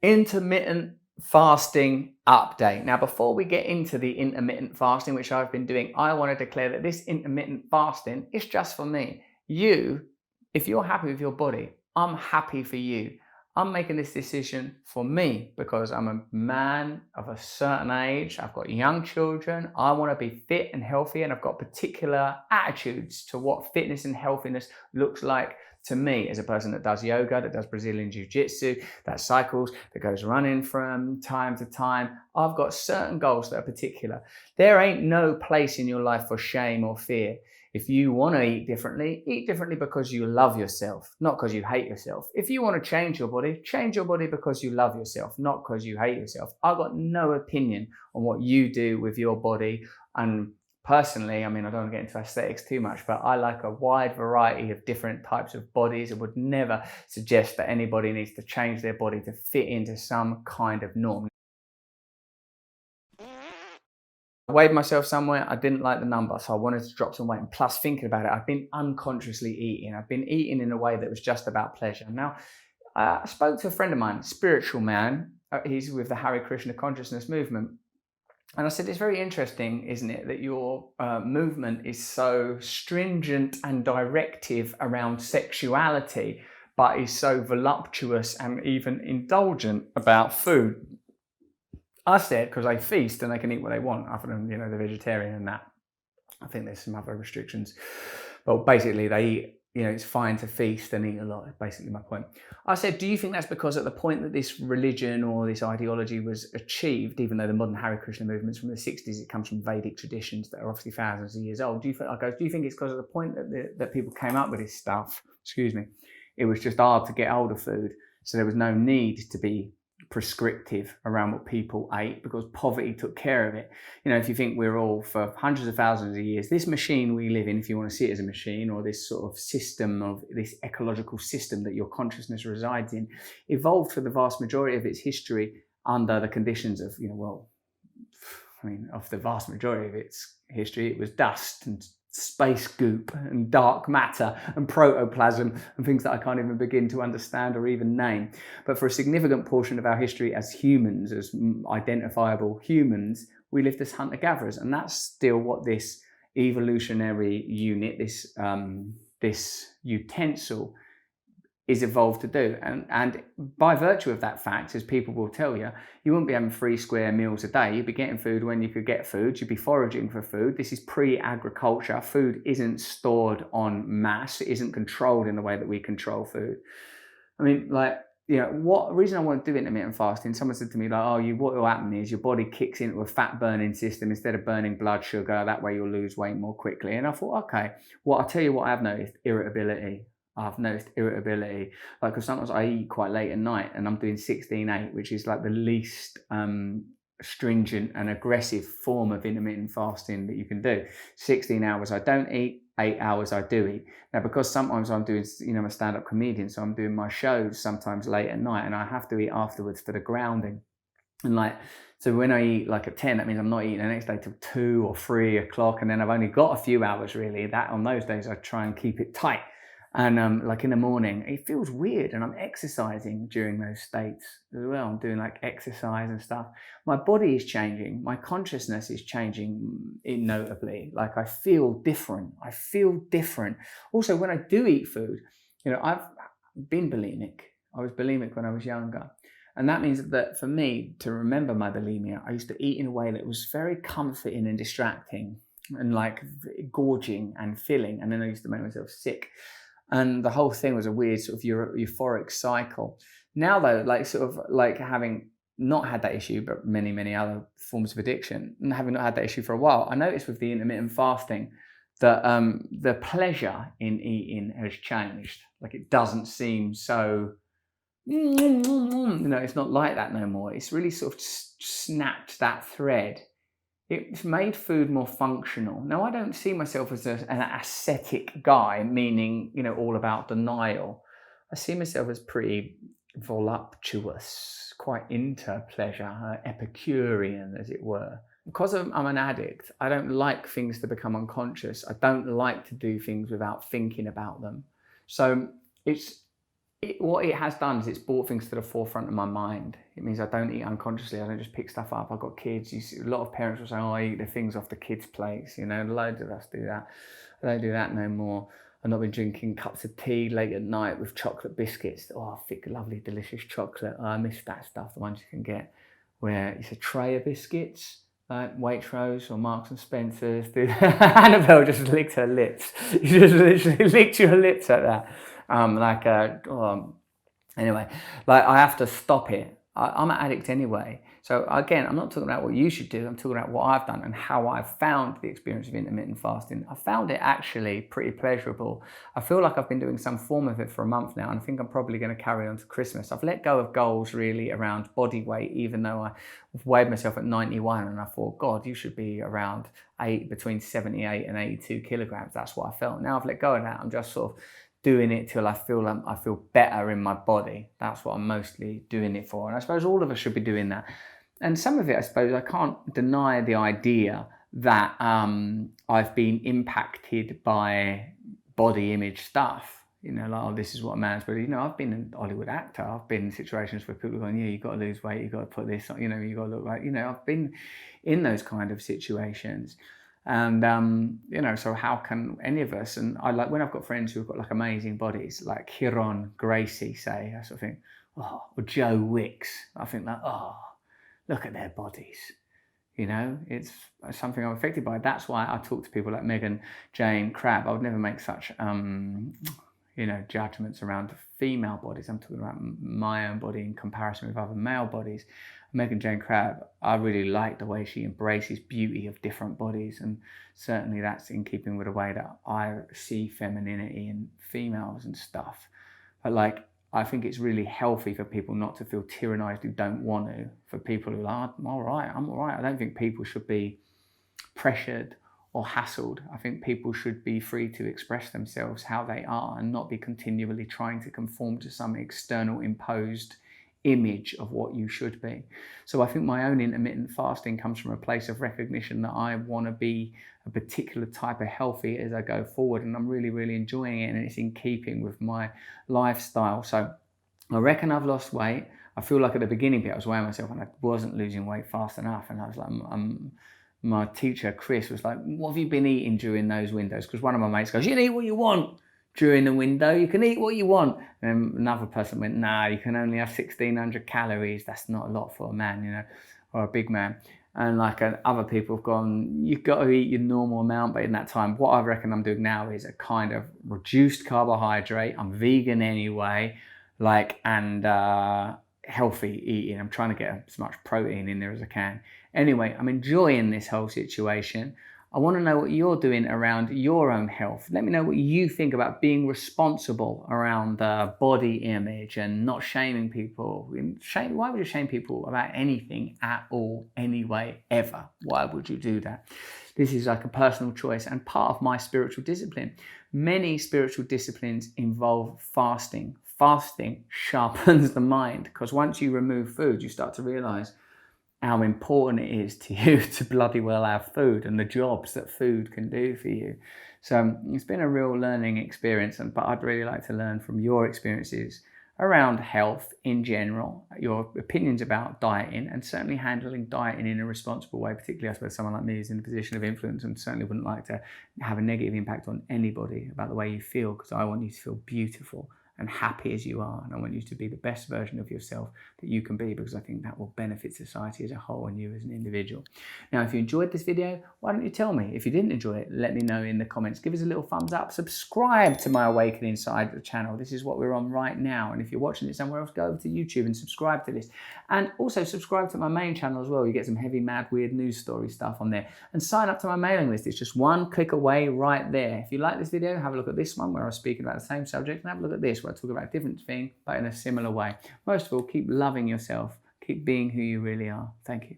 Intermittent fasting update. Now, before we get into the intermittent fasting, which I've been doing, I want to declare that this intermittent fasting is just for me. You, if you're happy with your body, I'm happy for you. I'm making this decision for me because I'm a man of a certain age. I've got young children. I want to be fit and healthy, and I've got particular attitudes to what fitness and healthiness looks like to me as a person that does yoga, that does Brazilian jiu-jitsu, that cycles, that goes running from time to time. I've got certain goals that are particular. There ain't no place in your life for shame or fear. If you want to eat differently because you love yourself, not because you hate yourself. If you want to change your body because you love yourself, not because you hate yourself. I've got no opinion on what you do with your body. And personally, I mean, I don't want to get into aesthetics too much, but I like a wide variety of different types of bodies. I would never suggest that anybody needs to change their body to fit into some kind of norm. I weighed myself somewhere, I didn't like the number, so I wanted to drop some weight. And plus, thinking about it, I've been unconsciously eating. I've been eating in a way that was just about pleasure. Now, I spoke to a friend of mine, spiritual man. He's with the Hare Krishna consciousness movement. And I said, it's very interesting, isn't it, that your movement is so stringent and directive around sexuality, but is so voluptuous and even indulgent about food. I said, because they feast and they can eat what they want, other than, the vegetarian and that. I think there's some other restrictions. But basically, they eat, it's fine to feast and eat a lot, is basically my point. I said, do you think that's because at the point that this religion or this ideology was achieved, even though the modern Hare Krishna movement's from the 60s, it comes from Vedic traditions that are obviously thousands of years old. Do you think it's because of the point that people came up with this stuff, it was just hard to get hold of food, so there was no need to be prescriptive around what people ate because poverty took care of it. If you think we're all, for hundreds of thousands of years, this machine we live in, if you want to see it as a machine, or this sort of system of this ecological system that your consciousness resides in, evolved for the vast majority of its history under the conditions of, of the vast majority of its history, it was dust and space goop and dark matter and protoplasm and things that I can't even begin to understand or even name. But for a significant portion of our history as humans, as identifiable humans, we lived as hunter-gatherers, and that's still what this evolutionary unit, this utensil, is evolved to do. And by virtue of that fact, as people will tell you, you wouldn't be having 3 square meals a day. You'd be getting food when you could get food. You'd be foraging for food. This is pre-agriculture. Food isn't stored en masse. It isn't controlled in the way that we control food. I mean, what reason I want to do intermittent fasting, someone said to me, what will happen is your body kicks into a fat burning system instead of burning blood sugar. That way you'll lose weight more quickly. And I thought, okay, well, I'll tell you what I've noticed, irritability. Because sometimes I eat quite late at night and I'm doing 16-8, which is like the least stringent and aggressive form of intermittent fasting that you can do. 16 hours I don't eat, 8 hours I do eat. Now, because sometimes I'm doing, I'm a stand-up comedian, so I'm doing my shows sometimes late at night and I have to eat afterwards for the grounding. And so when I eat at 10, that means I'm not eating the next day till 2 or 3 o'clock, and then I've only got a few hours really. That on those days I try and keep it tight. And in the morning, it feels weird, and I'm exercising during those states as well. I'm doing exercise and stuff. My body is changing. My consciousness is changing notably. I feel different. Also, when I do eat food, I've been bulimic. I was bulimic when I was younger. And that means that for me, to remember my bulimia, I used to eat in a way that was very comforting and distracting and gorging and filling. And then I used to make myself sick. And the whole thing was a weird sort of euphoric cycle. Now though, having not had that issue, but many, many other forms of addiction, and having not had that issue for a while, I noticed with the intermittent fasting that the pleasure in eating has changed. It doesn't seem so, it's not like that no more. It's really sort of snapped that thread. It's made food more functional. Now, I don't see myself as an ascetic guy, meaning, all about denial. I see myself as pretty voluptuous, quite into pleasure, Epicurean, as it were. Because I'm an addict, I don't like things to become unconscious. I don't like to do things without thinking about them. So it's what it has done is it's brought things to the forefront of my mind. It means I don't eat unconsciously. I don't just pick stuff up. I've got kids. You see, a lot of parents will say, oh, I eat the things off the kids' plates. You know, loads of us do that. I don't do that no more. I've not been drinking cups of tea late at night with chocolate biscuits. Oh, thick, lovely, delicious chocolate. Oh, I miss that stuff, the ones you can get where it's a tray of biscuits, like Waitrose or Marks and Spencer's. Annabelle just licked her lips. You just literally licked your lips at that. Anyway, like I have to stop it. I'm an addict anyway. So again, I'm not talking about what you should do. I'm talking about what I've done and how I've found the experience of intermittent fasting. I found it actually pretty pleasurable. I feel like I've been doing some form of it for a month now, and I think I'm probably going to carry on to Christmas. I've let go of goals really around body weight, even though I weighed myself at 91 and I thought, God, you should be around between 78 and 82 kilograms. That's what I felt. Now I've let go of that. I'm just sort of doing it till I feel better in my body. That's what I'm mostly doing it for. And I suppose all of us should be doing that. And some of it, I suppose, I can't deny the idea that I've been impacted by body image stuff. You know, like, oh, this is what a man's body. You know, I've been an Hollywood actor. I've been in situations where people are going, yeah, you've got to lose weight, you've got to put this on, you know, you've got to look like, you know, I've been in those kind of situations. And, you know, so how can any of us, and I like when I've got friends who've got like amazing bodies, like Hiron, Gracie, say, I sort of think, oh, or Joe Wicks, I think like, oh, look at their bodies. You know, it's something I'm affected by. That's why I talk to people like Megan Jane Crabb. I would never make such, you know, judgments around female bodies. I'm talking about my own body in comparison with other male bodies. Megan Jane Crabb, I really like the way she embraces beauty of different bodies, and certainly that's in keeping with the way that I see femininity in females and stuff. But like, I think it's really healthy for people not to feel tyrannized who don't want to, for people who are, I'm all right. I don't think people should be pressured or hassled. I think people should be free to express themselves how they are and not be continually trying to conform to some external imposed image of what you should be. So I think my own intermittent fasting comes from a place of recognition that I want to be a particular type of healthy as I go forward, and I'm really, really enjoying it, and it's in keeping with my lifestyle. So I reckon I've lost weight. I feel like at the beginning bit I was weighing myself and I wasn't losing weight fast enough, and I was like, my teacher Chris was like, what have you been eating during those windows? Because one of my mates goes, you can eat what you want during the window, you can eat what you want. And another person went, nah, you can only have 1,600 calories. That's not a lot for a man, you know, or a big man. And like other people have gone, you've got to eat your normal amount. But in that time, what I reckon I'm doing now is a kind of reduced carbohydrate. I'm vegan anyway, like, and healthy eating. I'm trying to get as much protein in there as I can. Anyway, I'm enjoying this whole situation. I want to know what you're doing around your own health. Let me know what you think about being responsible around body image and not shaming people. Why would you shame people about anything at all, anyway, ever? Why would you do that? This is like a personal choice and part of my spiritual discipline. Many spiritual disciplines involve fasting. Fasting sharpens the mind, because once you remove food, you start to realize how important it is to you to bloody well have food and the jobs that food can do for you. So it's been a real learning experience, but I'd really like to learn from your experiences around health in general, your opinions about dieting, and certainly handling dieting in a responsible way, particularly I suppose someone like me is in a position of influence and certainly wouldn't like to have a negative impact on anybody about the way you feel, because I want you to feel beautiful and happy as you are, and I want you to be the best version of yourself that you can be, because I think that will benefit society as a whole and you as an individual. Now, if you enjoyed this video, why don't you tell me? If you didn't enjoy it, let me know in the comments. Give us a little thumbs up, subscribe to my Awakening Side of the channel. This is what we're on right now, and if you're watching it somewhere else, go over to YouTube and subscribe to this. And also subscribe to my main channel as well. You get some heavy, mad, weird news story stuff on there. And sign up to my mailing list. It's just one click away right there. If you like this video, have a look at this one where I was speaking about the same subject, and have a look at this where I talk about a different thing, but in a similar way. Most of all, keep loving yourself. Keep being who you really are. Thank you.